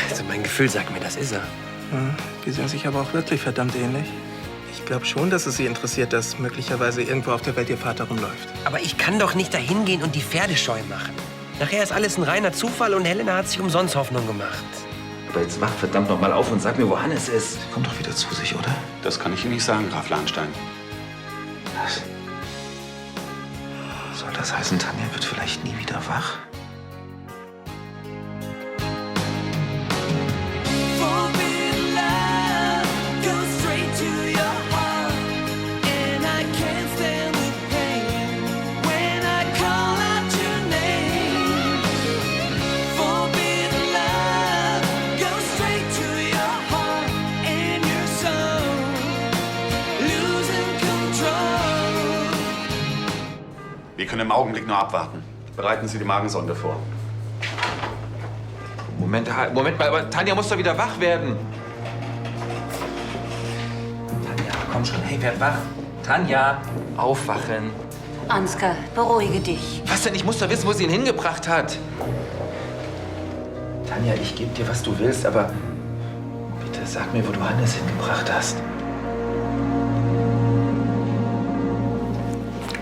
Also mein Gefühl sagt mir, das ist er. Die sind sich aber auch wirklich verdammt ähnlich. Ich glaube schon, dass es Sie interessiert, dass möglicherweise irgendwo auf der Welt Ihr Vater rumläuft. Aber ich kann doch nicht dahin gehen und die Pferde scheu machen. Nachher ist alles ein reiner Zufall und Helena hat sich umsonst Hoffnung gemacht. Aber jetzt wach verdammt noch mal auf und sag mir, wo Hannes ist. Kommt doch wieder zu sich, oder? Das kann ich Ihnen nicht sagen, Graf Lahnstein. Was? Soll das heißen, Tanja wird vielleicht nie wieder wach? Wir können im Augenblick nur abwarten. Bereiten Sie die Magensonde vor. Moment mal, aber Tanja muss doch wieder wach werden. Tanja, komm schon, hey, werd wach. Tanja, aufwachen. Ansgar, beruhige dich. Was denn? Ich muss doch wissen, wo sie ihn hingebracht hat. Tanja, ich gebe dir, was du willst, aber bitte sag mir, wo du Hannes hingebracht hast.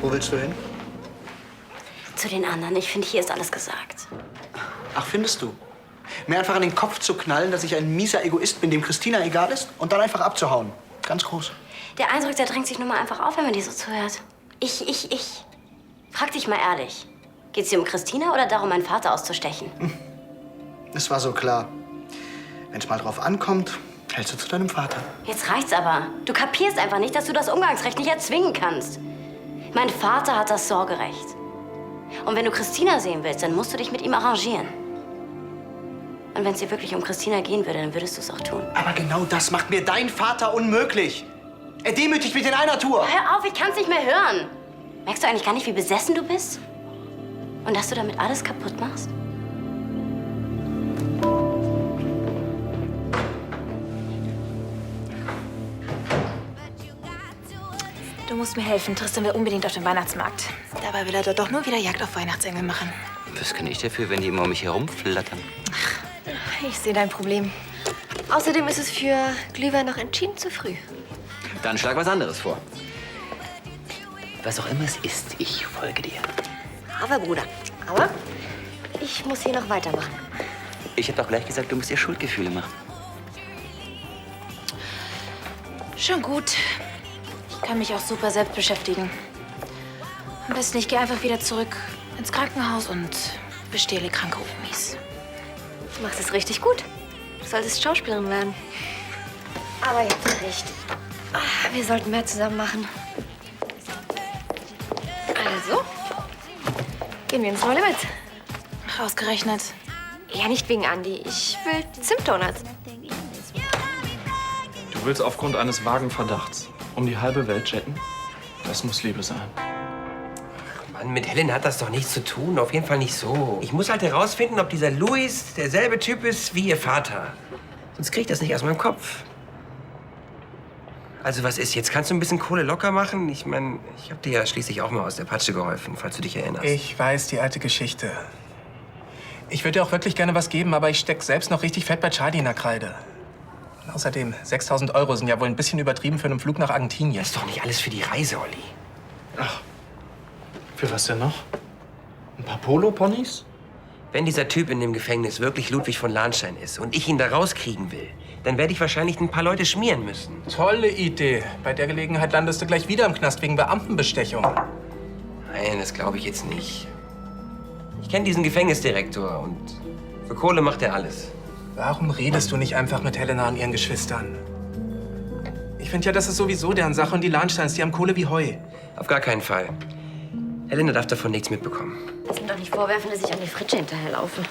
Wo willst du hin? Zu den anderen. Ich finde, hier ist alles gesagt. Ach, findest du? Mir einfach an den Kopf zu knallen, dass ich ein mieser Egoist bin, dem Christina egal ist, und dann einfach abzuhauen. Ganz groß. Der Eindruck, der drängt sich nur mal einfach auf, wenn man dir so zuhört. Ich. Frag dich mal ehrlich. Geht's dir um Christina oder darum, meinen Vater auszustechen? Es war so klar. Wenn's mal drauf ankommt, hältst du zu deinem Vater. Jetzt reicht's aber. Du kapierst einfach nicht, dass du das Umgangsrecht nicht erzwingen kannst. Mein Vater hat das Sorgerecht. Und wenn du Christina sehen willst, dann musst du dich mit ihm arrangieren. Und wenn es dir wirklich um Christina gehen würde, dann würdest du es auch tun. Aber genau das macht mir dein Vater unmöglich. Er demütigt mich in einer Tour. Hör auf, ich kann's nicht mehr hören. Merkst du eigentlich gar nicht, wie besessen du bist? Und dass du damit alles kaputt machst? Du musst mir helfen. Tristan will unbedingt auf den Weihnachtsmarkt. Dabei will er dort doch nur wieder Jagd auf Weihnachtsengel machen. Was kann ich dafür, wenn die immer um mich herumflattern? Ich sehe dein Problem. Außerdem ist es für Glühwein noch entschieden zu früh. Dann schlag was anderes vor. Was auch immer es ist, ich folge dir. Aber, Bruder, aber ich muss hier noch weitermachen. Ich habe doch gleich gesagt, du musst dir Schuldgefühle machen. Schon gut. Ich kann mich auch super selbst beschäftigen. Am besten, ich gehe einfach wieder zurück ins Krankenhaus und bestehle kranke Omis. Du machst es richtig gut. Du solltest Schauspielerin werden. Aber jetzt nicht. Wir sollten mehr zusammen machen. Also, gehen wir ins No Limit. Ach, ausgerechnet. Ja, nicht wegen Andi. Ich will Zimtdonuts. Du willst aufgrund eines vagen Verdachts um die halbe Welt jetten? Das muss Liebe sein. Mann, mit Helen hat das doch nichts zu tun. Auf jeden Fall nicht so. Ich muss halt herausfinden, ob dieser Louis derselbe Typ ist wie ihr Vater. Sonst krieg ich das nicht aus meinem Kopf. Also was ist jetzt? Kannst du ein bisschen Kohle locker machen? Ich meine, ich habe dir ja schließlich auch mal aus der Patsche geholfen, falls du dich erinnerst. Ich weiß, die alte Geschichte. Ich würde dir auch wirklich gerne was geben, aber ich steck selbst noch richtig fett bei Charlie in der Kreide. Und außerdem, 6.000 € sind ja wohl ein bisschen übertrieben für einen Flug nach Argentinien. Das ist doch nicht alles für die Reise, Olli. Ach, für was denn noch? Ein paar Polo-Ponys? Wenn dieser Typ in dem Gefängnis wirklich Ludwig von Lahnstein ist und ich ihn da rauskriegen will, dann werde ich wahrscheinlich ein paar Leute schmieren müssen. Tolle Idee. Bei der Gelegenheit landest du gleich wieder im Knast wegen Beamtenbestechung. Nein, das glaube ich jetzt nicht. Ich kenne diesen Gefängnisdirektor und für Kohle macht er alles. Warum redest du nicht einfach mit Helena und ihren Geschwistern? Ich finde ja, das ist sowieso deren Sache und die Lahnsteins, die haben Kohle wie Heu. Auf gar keinen Fall. Helena darf davon nichts mitbekommen. Lass mir doch nicht vorwerfen, dass ich an die Fritsche hinterherlaufe.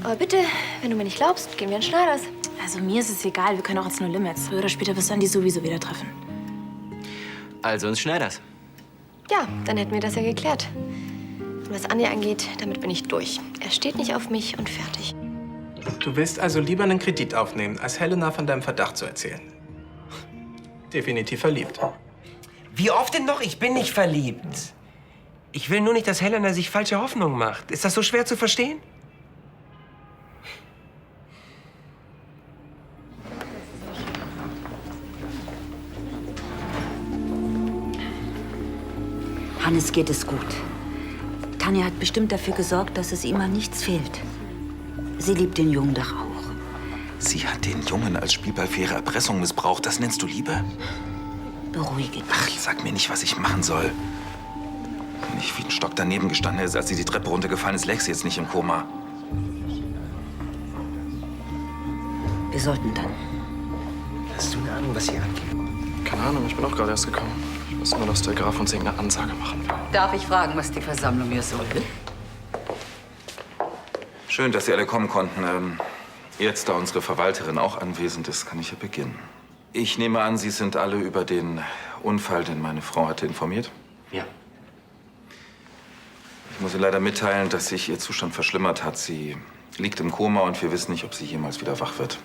Aber bitte, wenn du mir nicht glaubst, gehen wir in Schneiders. Also mir ist es egal, wir können auch ins No Limits. Früher oder später wirst du Andi sowieso wieder treffen. Also ins Schneiders. Ja, dann hätten wir das ja geklärt. Und was Andi angeht, damit bin ich durch. Er steht nicht auf mich und fertig. Du willst also lieber einen Kredit aufnehmen, als Helena von deinem Verdacht zu erzählen. Definitiv verliebt. Wie oft denn noch? Ich bin nicht verliebt. Ich will nur nicht, dass Helena sich falsche Hoffnungen macht. Ist das so schwer zu verstehen? Hannes geht es gut. Tanja hat bestimmt dafür gesorgt, dass es ihm an nichts fehlt. Sie liebt den Jungen doch auch. Sie hat den Jungen als Spielball für ihre Erpressung missbraucht. Das nennst du Liebe? Beruhige dich. Ach, sag mir nicht, was ich machen soll. Wenn ich wie ein Stock daneben gestanden hätte, als sie die Treppe runtergefallen ist, lag sie jetzt nicht im Koma. Wir sollten dann. Hast du eine Ahnung, was hier abgeht? Keine Ahnung, ich bin auch gerade erst gekommen. Ich weiß nur, dass der Graf uns irgendeine Ansage machen will. Darf ich fragen, was die Versammlung hier soll? Schön, dass Sie alle kommen konnten. Jetzt, da unsere Verwalterin auch anwesend ist, kann ich ja beginnen. Ich nehme an, Sie sind alle über den Unfall, den meine Frau hatte, informiert? Ja. Ich muss Ihnen leider mitteilen, dass sich ihr Zustand verschlimmert hat. Sie liegt im Koma und wir wissen nicht, ob sie jemals wieder wach wird.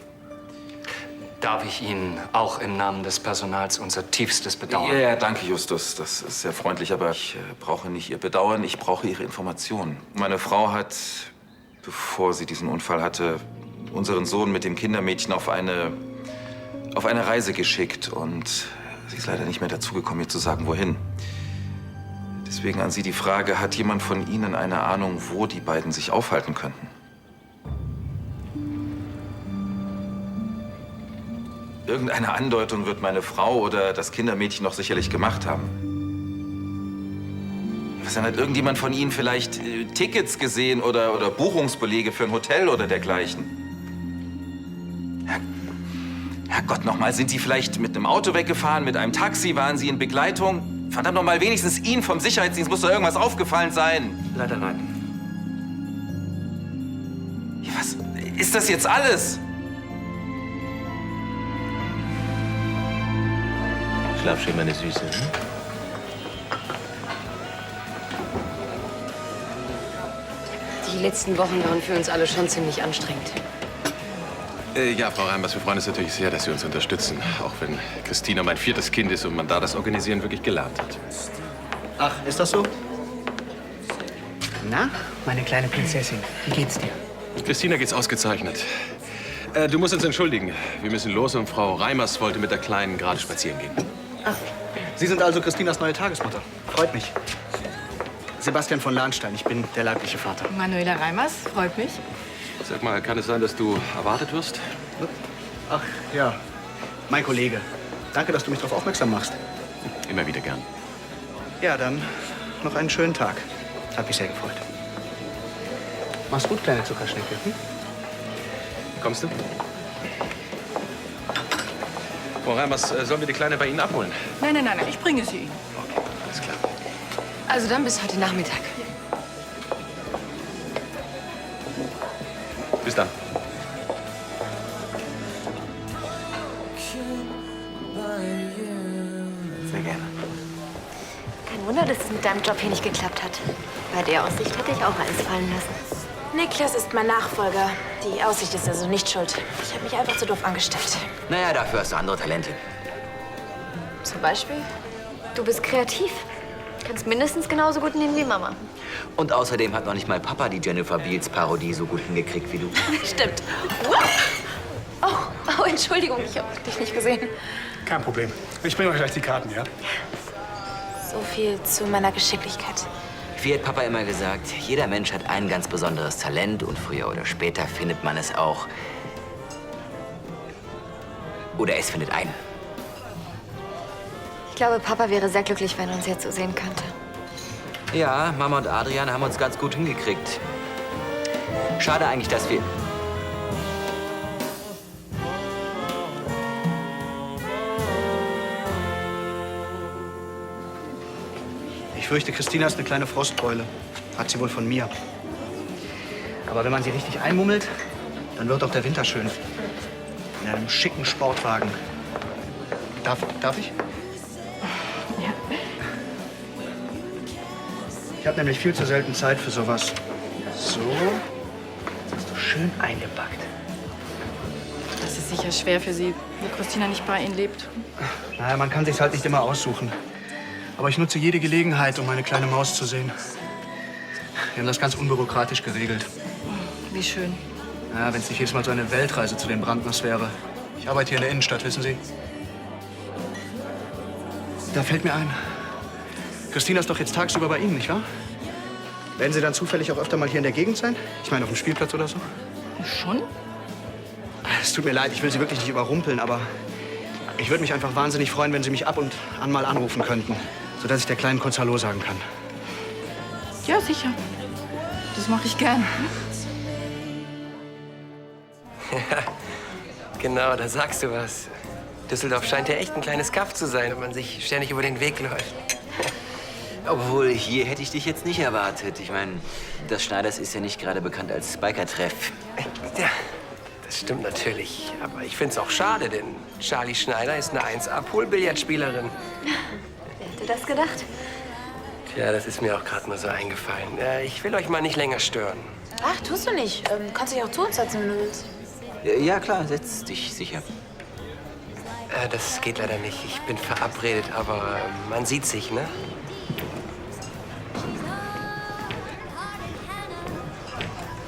Darf ich Ihnen auch im Namen des Personals unser tiefstes Bedauern? Ja, danke, Justus. Das ist sehr freundlich, aber ich brauche nicht Ihr Bedauern, ich brauche Ihre Informationen. Meine Frau hat, bevor sie diesen Unfall hatte, unseren Sohn mit dem Kindermädchen auf eine Reise geschickt. Und sie ist leider nicht mehr dazugekommen, mir zu sagen, wohin. Deswegen an Sie die Frage, hat jemand von Ihnen eine Ahnung, wo die beiden sich aufhalten könnten? Irgendeine Andeutung wird meine Frau oder das Kindermädchen noch sicherlich gemacht haben. Was denn, hat irgendjemand von Ihnen vielleicht Tickets gesehen oder Buchungsbelege für ein Hotel oder dergleichen? Herrgott, nochmal, sind Sie vielleicht mit einem Auto weggefahren, mit einem Taxi? Waren Sie in Begleitung? Verdammt nochmal, wenigstens Ihnen vom Sicherheitsdienst muss doch irgendwas aufgefallen sein. Leider nein. Ja, was ist das jetzt alles? Schlaf schön, meine Süße. Die letzten Wochen waren für uns alle schon ziemlich anstrengend. Ja, Frau Reimers, wir freuen uns natürlich sehr, dass Sie uns unterstützen. Auch wenn Christina mein 4. Kind ist und man da das Organisieren wirklich gelernt hat. Ach, ist das so? Na, meine kleine Prinzessin, wie geht's dir? Christina geht's ausgezeichnet. Du musst uns entschuldigen. Wir müssen los und Frau Reimers wollte mit der Kleinen gerade spazieren gehen. Ach, Sie sind also Christinas neue Tagesmutter. Freut mich. Sebastian von Lahnstein, ich bin der leibliche Vater. Manuela Reimers, freut mich. Sag mal, kann es sein, dass du erwartet wirst? Ach, ja. Mein Kollege. Danke, dass du mich darauf aufmerksam machst. Immer wieder gern. Ja, dann noch einen schönen Tag. Hat mich sehr gefreut. Mach's gut, kleine Zuckerschnecke. Hm? Kommst du? Frau Reimers, sollen wir die Kleine bei Ihnen abholen? Nein, nein, nein, ich bringe sie Ihnen. Okay, alles klar. Also dann bis heute Nachmittag. Bis dann. Sehr gerne. Kein Wunder, dass es mit deinem Job hier nicht geklappt hat. Bei der Aussicht hätte ich auch alles fallen lassen. Niklas ist mein Nachfolger. Die Aussicht ist also nicht schuld. Ich habe mich einfach zu doof angestellt. Naja, dafür hast du andere Talente. Zum Beispiel? Du bist kreativ. Kannst mindestens genauso gut nähen wie Mama. Und außerdem hat noch nicht mal Papa die Jennifer Beals Parodie so gut hingekriegt wie du. Stimmt. Oh, Entschuldigung, ich habe dich nicht gesehen. Kein Problem. Ich bringe euch gleich die Karten, ja? So viel zu meiner Geschicklichkeit. Wie hat Papa immer gesagt, jeder Mensch hat ein ganz besonderes Talent und früher oder später findet man es auch. Oder es findet einen. Ich glaube, Papa wäre sehr glücklich, wenn er uns jetzt so sehen könnte. Ja, Mama und Adrian haben uns ganz gut hingekriegt. Schade eigentlich, dass wir... Ich fürchte, Christina ist eine kleine Frostbeule. Hat sie wohl von mir. Aber wenn man sie richtig einmummelt, dann wird auch der Winter schön. In einem schicken Sportwagen. Darf ich? Ja. Ich habe nämlich viel zu selten Zeit für sowas. So. Hast du schön eingepackt. Das ist sicher schwer für Sie, wo Christina nicht bei Ihnen lebt. Naja, man kann sich's halt nicht immer aussuchen. Aber ich nutze jede Gelegenheit, um meine kleine Maus zu sehen. Wir haben das ganz unbürokratisch geregelt. Wie schön. Ja, wenn es nicht jedes Mal so eine Weltreise zu den Brandners wäre. Ich arbeite hier in der Innenstadt, wissen Sie. Da fällt mir ein. Christina ist doch jetzt tagsüber bei Ihnen, nicht wahr? Werden Sie dann zufällig auch öfter mal hier in der Gegend sein? Ich meine, auf dem Spielplatz oder so? Schon? Es tut mir leid, ich will Sie wirklich nicht überrumpeln, aber ich würde mich einfach wahnsinnig freuen, wenn Sie mich ab und an mal anrufen könnten, sodass ich der Kleinen kurz Hallo sagen kann. Ja, sicher. Das mache ich gern. Ja, genau, da sagst du was. Düsseldorf scheint ja echt ein kleines Kaff zu sein, wenn man sich ständig über den Weg läuft. Obwohl, hier hätte ich dich jetzt nicht erwartet. Ich meine, das Schneiders ist ja nicht gerade bekannt als Biker-Treff. Ja, das stimmt natürlich. Aber ich find's auch schade, denn Charlie Schneider ist eine 1A-Pool-Billardspielerin. Wer hätte das gedacht? Tja, das ist mir auch gerade mal so eingefallen. Ich will euch mal nicht länger stören. Ach, tust du nicht. Kannst dich auch zu uns setzen, wenn du willst. Ja, klar, setz dich sicher. Das geht leider nicht. Ich bin verabredet, aber man sieht sich, ne?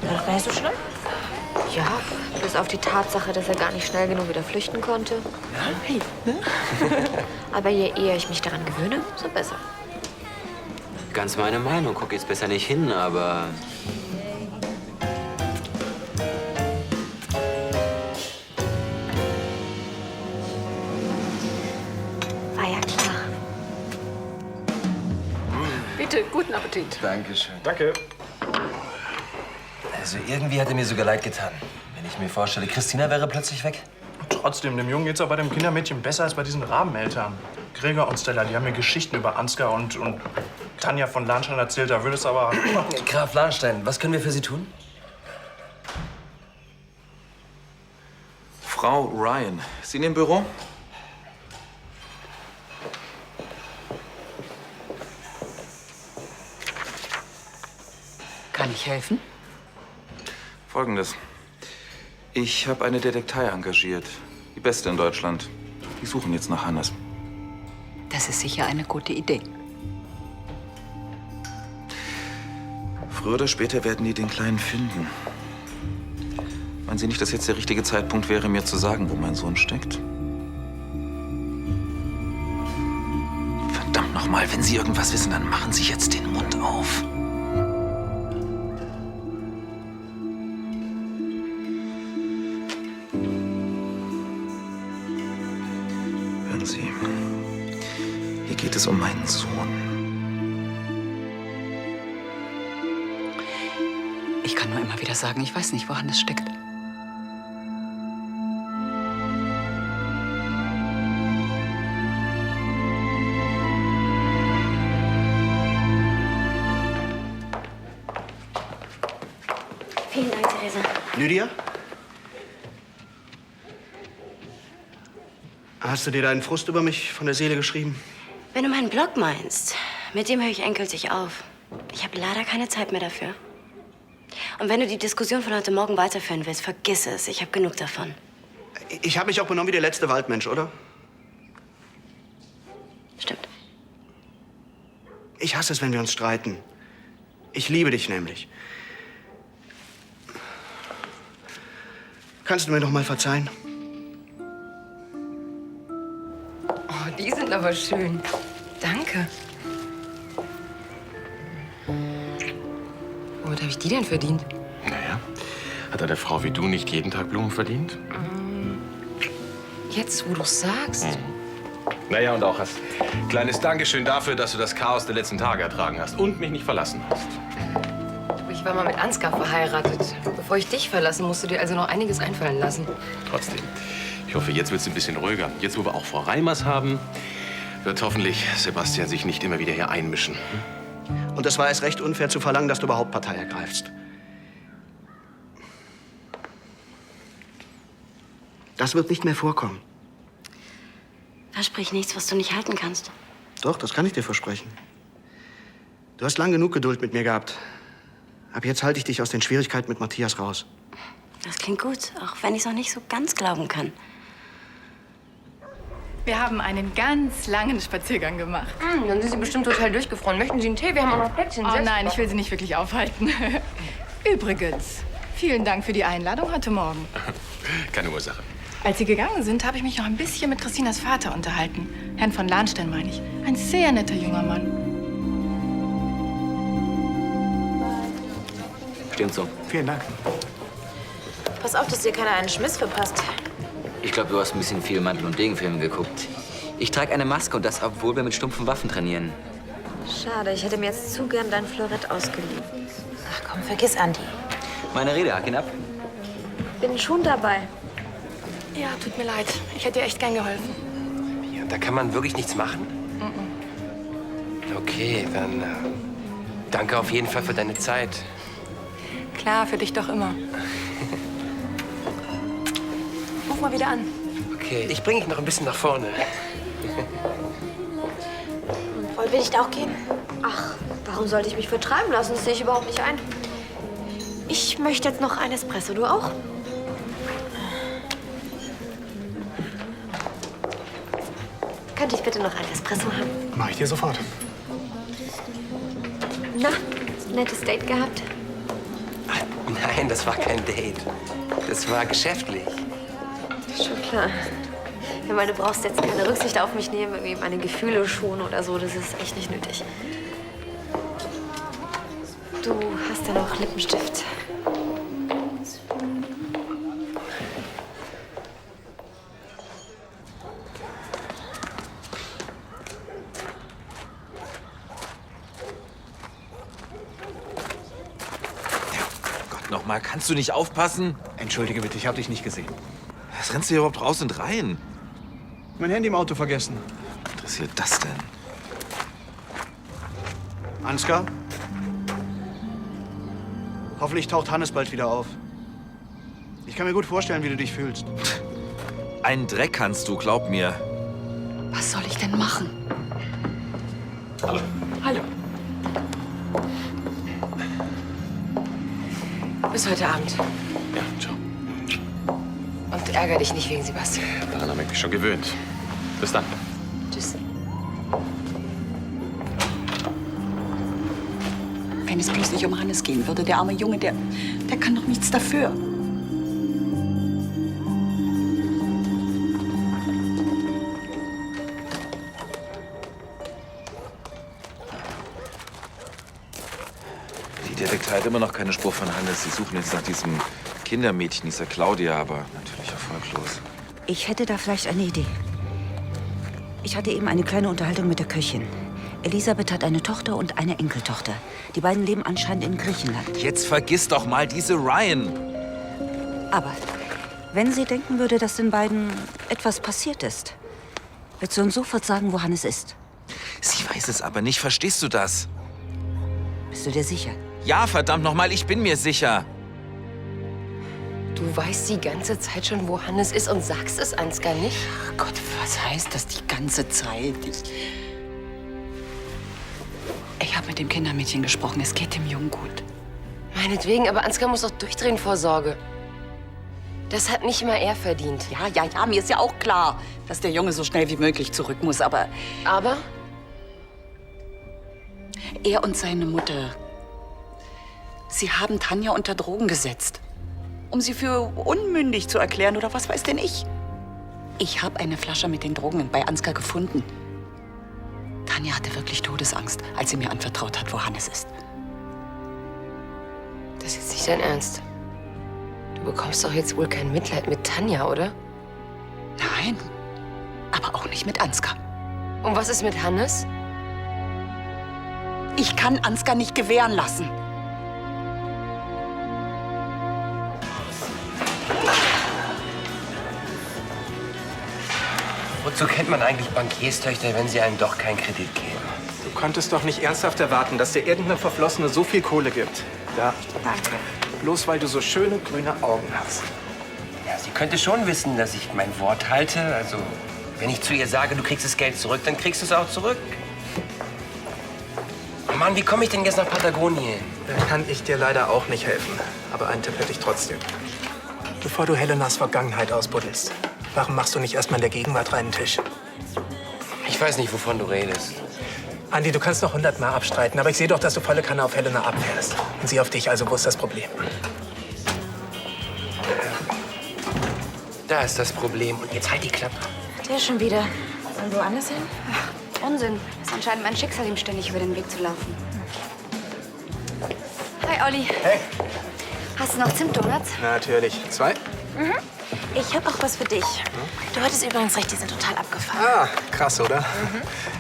War doch gar nicht so schlimm. Ja, bis auf die Tatsache, dass er gar nicht schnell genug wieder flüchten konnte. Ja, hey, ne? Aber je eher ich mich daran gewöhne, so besser. Ganz meine Meinung. Guck jetzt besser nicht hin, aber... War ja klar. Bitte, guten Appetit. Dankeschön. Danke. Also irgendwie hat er mir sogar leid getan. Wenn ich mir vorstelle, Christina wäre plötzlich weg. Trotzdem, dem Jungen geht's auch bei dem Kindermädchen besser als bei diesen Rabeneltern. Gregor und Stella, die haben mir Geschichten über Ansgar und Tanja von Lahnstein erzählt. Da würde es aber... Graf Lahnstein, was können wir für Sie tun? Frau Ryan, ist sie in dem Büro? Kann ich helfen? Folgendes. Ich habe eine Detektei engagiert. Die beste in Deutschland. Die suchen jetzt nach Hannes. Das ist sicher eine gute Idee. Früher oder später werden die den Kleinen finden. Meinen Sie nicht, dass jetzt der richtige Zeitpunkt wäre, mir zu sagen, wo mein Sohn steckt? Verdammt nochmal, wenn Sie irgendwas wissen, dann machen Sie jetzt den Mund auf. Hören Sie, hier geht es um meinen Sohn. Ich kann nur immer wieder sagen, ich weiß nicht, wo Hannes steckt. Vielen Dank, Theresa. Lydia? Hast du dir deinen Frust über mich von der Seele geschrieben? Wenn du meinen Blog meinst, mit dem höre ich endgültig auf. Ich habe leider keine Zeit mehr dafür. Und wenn du die Diskussion von heute Morgen weiterführen willst, vergiss es. Ich habe genug davon. Ich habe mich auch benommen wie der letzte Waldmensch, oder? Stimmt. Ich hasse es, wenn wir uns streiten. Ich liebe dich nämlich. Kannst du mir noch mal verzeihen? Oh, die sind aber schön. Danke. Womit habe ich die denn verdient? Naja, hat eine Frau wie du nicht jeden Tag Blumen verdient? Jetzt, wo du es sagst. Naja, und auch als kleines Dankeschön dafür, dass du das Chaos der letzten Tage ertragen hast und mich nicht verlassen hast. Ich war mal mit Ansgar verheiratet. Bevor ich dich verlasse, musst du dir also noch einiges einfallen lassen. Trotzdem, ich hoffe, jetzt wird es ein bisschen ruhiger. Jetzt, wo wir auch Frau Reimers haben, wird hoffentlich Sebastian sich nicht immer wieder hier einmischen. Und es war erst recht unfair zu verlangen, dass du überhaupt Partei ergreifst. Das wird nicht mehr vorkommen. Versprich nichts, was du nicht halten kannst. Doch, das kann ich dir versprechen. Du hast lang genug Geduld mit mir gehabt. Ab jetzt halte ich dich aus den Schwierigkeiten mit Matthias raus. Das klingt gut, auch wenn ich es noch nicht so ganz glauben kann. Wir haben einen ganz langen Spaziergang gemacht. Dann sind Sie bestimmt total durchgefroren. Möchten Sie einen Tee? Wir haben auch noch Plätzchen. Oh nein, ich will Sie nicht wirklich aufhalten. Übrigens, vielen Dank für die Einladung heute Morgen. Keine Ursache. Als Sie gegangen sind, habe ich mich noch ein bisschen mit Christinas Vater unterhalten. Herrn von Lahnstein, meine ich. Ein sehr netter junger Mann. Stimmt so. Vielen Dank. Pass auf, dass dir keiner einen Schmiss verpasst. Ich glaube, du hast ein bisschen viel Mantel- und Degenfilme geguckt. Ich trage eine Maske und das, obwohl wir mit stumpfen Waffen trainieren. Schade, ich hätte mir jetzt zu gern dein Florett ausgeliehen. Ach komm, vergiss Andi. Meine Rede, hack ihn ab. Bin schon dabei. Ja, tut mir leid. Ich hätte dir echt gern geholfen. Ja, da kann man wirklich nichts machen? Okay, dann danke auf jeden Fall für deine Zeit. Klar, für dich doch immer. Ruf mal wieder an. Okay, ich bringe dich noch ein bisschen nach vorne. Wollen wir nicht auch gehen? Ach, warum sollte ich mich vertreiben lassen? Das sehe ich überhaupt nicht ein. Ich möchte jetzt noch ein Espresso. Du auch? Könnte ich bitte noch ein Espresso haben? Mach ich dir sofort. Na, nettes Date gehabt? Nein, das war kein Date. Das war geschäftlich. Schon klar. Ich meine, du brauchst jetzt keine Rücksicht auf mich nehmen, irgendwie meine Gefühle schonen oder so. Das ist echt nicht nötig. Du hast ja noch Lippenstift. Nochmal, kannst du nicht aufpassen? Entschuldige bitte, ich habe dich nicht gesehen. Was rennst du hier überhaupt raus und rein? Mein Handy im Auto vergessen. Was interessiert das denn? Ansgar? Hoffentlich taucht Hannes bald wieder auf. Ich kann mir gut vorstellen, wie du dich fühlst. Einen Dreck kannst du, glaub mir. Was soll ich denn machen? Hallo. Hallo. Bis heute Abend. Ja, ciao. Und ärgere dich nicht wegen Sebastian. Daran habe ich mich schon gewöhnt. Bis dann. Tschüss. Wenn es bloß nicht um Hannes gehen würde, der arme Junge, der kann doch nichts dafür. Die Detektive hat immer noch keine Spur von Hannes. Sie suchen jetzt nach diesem Kindermädchen, dieser Claudia, aber natürlich erfolglos. Ich hätte da vielleicht eine Idee. Ich hatte eben eine kleine Unterhaltung mit der Köchin. Elisabeth hat eine Tochter und eine Enkeltochter. Die beiden leben anscheinend in Griechenland. Jetzt vergiss doch mal diese Ryan. Aber wenn sie denken würde, dass den beiden etwas passiert ist, wird sie uns sofort sagen, wo Hannes ist. Sie weiß es aber nicht, verstehst du das? Bist du dir sicher? Ja, verdammt nochmal, ich bin mir sicher. Du weißt die ganze Zeit schon, wo Hannes ist und sagst es Ansgar nicht? Ach Gott, was heißt das die ganze Zeit? Ich habe mit dem Kindermädchen gesprochen. Es geht dem Jungen gut. Meinetwegen, aber Ansgar muss doch durchdrehen vor Sorge. Das hat nicht mal er verdient. Ja, mir ist ja auch klar, dass der Junge so schnell wie möglich zurück muss, aber... Aber? Er und seine Mutter, sie haben Tanja unter Drogen gesetzt, um sie für unmündig zu erklären oder was weiß denn ich. Ich habe eine Flasche mit den Drogen bei Ansgar gefunden. Tanja hatte wirklich Todesangst, als sie mir anvertraut hat, wo Hannes ist. Das ist jetzt nicht dein Ernst. Du bekommst doch jetzt wohl kein Mitleid mit Tanja, oder? Nein, aber auch nicht mit Ansgar. Und was ist mit Hannes? Ich kann Ansgar nicht gewähren lassen. Wozu kennt man eigentlich Bankierstöchter, wenn sie einem doch keinen Kredit geben? Du konntest doch nicht ernsthaft erwarten, dass dir irgendeine Verflossene so viel Kohle gibt. Da. Danke. Bloß weil du so schöne grüne Augen hast. Ja, sie könnte schon wissen, dass ich mein Wort halte. Also, wenn ich zu ihr sage, du kriegst das Geld zurück, dann kriegst du es auch zurück. Oh Mann, wie komme ich denn jetzt nach Patagonien? Da kann ich dir leider auch nicht helfen. Aber einen Tipp hätte ich trotzdem. Bevor du Helenas Vergangenheit ausbuddelst, warum machst du nicht erstmal in der Gegenwart reinen Tisch? Ich weiß nicht, wovon du redest. Andi, du kannst noch 100-mal abstreiten, aber ich sehe doch, dass du volle Kanne auf Helena abfährst. Und sie auf dich, also wo ist das Problem? Da ist das Problem. Und jetzt halt die Klappe. Der schon wieder. Wollen wir woanders hin? Ach, Unsinn. Es ist anscheinend mein Schicksal, ihm ständig über den Weg zu laufen. Hi, Olli. Hey. Hast du noch Zimtdonuts? Natürlich. 2? Mhm. Ich habe auch was für dich. Du hattest übrigens recht, die sind total abgefahren. Ah, krass, oder?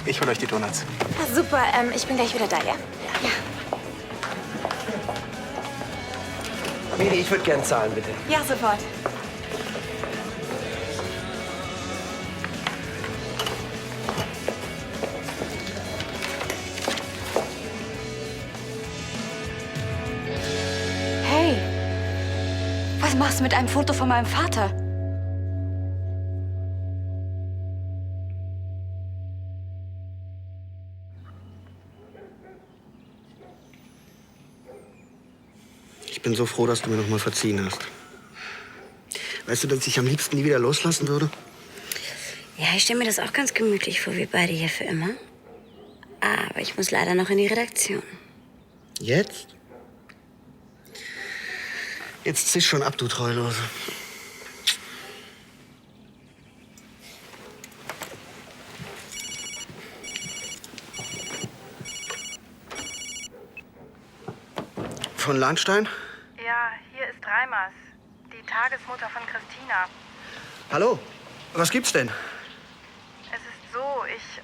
Ich hol euch die Donuts. Ja, super, ich bin gleich wieder da, ja? Medi, ich würde gern zahlen, bitte. Ja, sofort. Hey, was machst du mit einem Foto von meinem Vater? Ich bin so froh, dass du mir noch mal verziehen hast. Weißt du, dass ich am liebsten nie wieder loslassen würde? Ja, ich stelle mir das auch ganz gemütlich vor, wir beide hier für immer. Aber ich muss leider noch in die Redaktion. Jetzt? Jetzt zisch schon ab, du Treulose. Von Lahnstein? Ja, hier ist Reimers, die Tagesmutter von Christina. Hallo, was gibt's denn? Es ist so, ich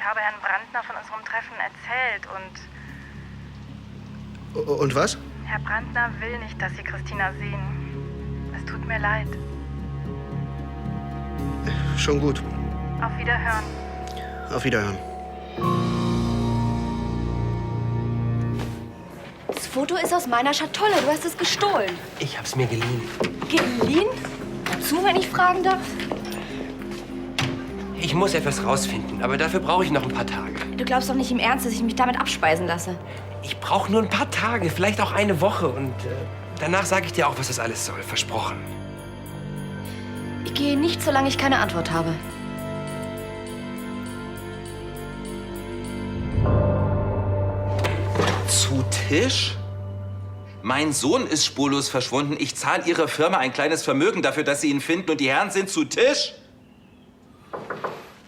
habe Herrn Brandner von unserem Treffen erzählt und Und was? Herr Brandner will nicht, dass Sie Christina sehen. Es tut mir leid. Schon gut. Auf Wiederhören. Auf Wiederhören. Das Foto ist aus meiner Schatulle. Du hast es gestohlen. Ich hab's mir geliehen. Geliehen? Wozu, wenn ich fragen darf? Ich muss etwas rausfinden, aber dafür brauche ich noch ein paar Tage. Du glaubst doch nicht im Ernst, dass ich mich damit abspeisen lasse. Ich brauche nur ein paar Tage, vielleicht auch eine Woche. Und danach sage ich dir auch, was das alles soll. Versprochen. Ich gehe nicht, solange ich keine Antwort habe. Zu Tisch? Mein Sohn ist spurlos verschwunden. Ich zahle Ihrer Firma ein kleines Vermögen dafür, dass Sie ihn finden. Und die Herren sind zu Tisch?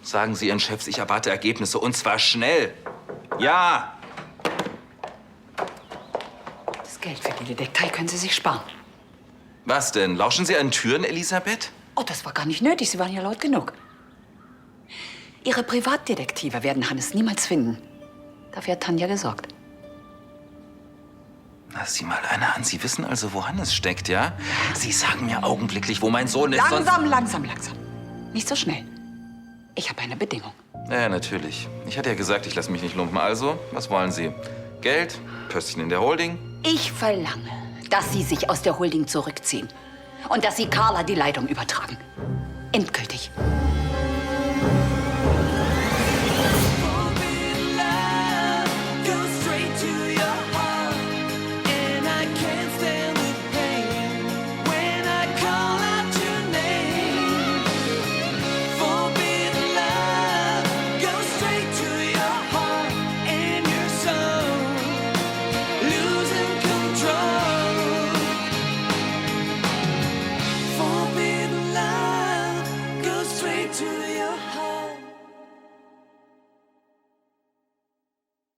Sagen Sie Ihren Chefs, ich erwarte Ergebnisse. Und zwar schnell. Ja. Das Geld für die Detektei können Sie sich sparen. Was denn? Lauschen Sie an Türen, Elisabeth? Oh, das war gar nicht nötig. Sie waren ja laut genug. Ihre Privatdetektive werden Hannes niemals finden. Dafür hat Tanja gesorgt. Na, sieh mal einer an. Sie wissen also, wo Hannes steckt, ja? Sie sagen mir augenblicklich, wo mein Sohn ist. Langsam. Nicht so schnell. Ich habe eine Bedingung. Ja, natürlich. Ich hatte ja gesagt, ich lasse mich nicht lumpen. Also, was wollen Sie? Geld? Pöstchen in der Holding? Ich verlange, dass Sie sich aus der Holding zurückziehen. Und dass Sie Carla die Leitung übertragen. Endgültig.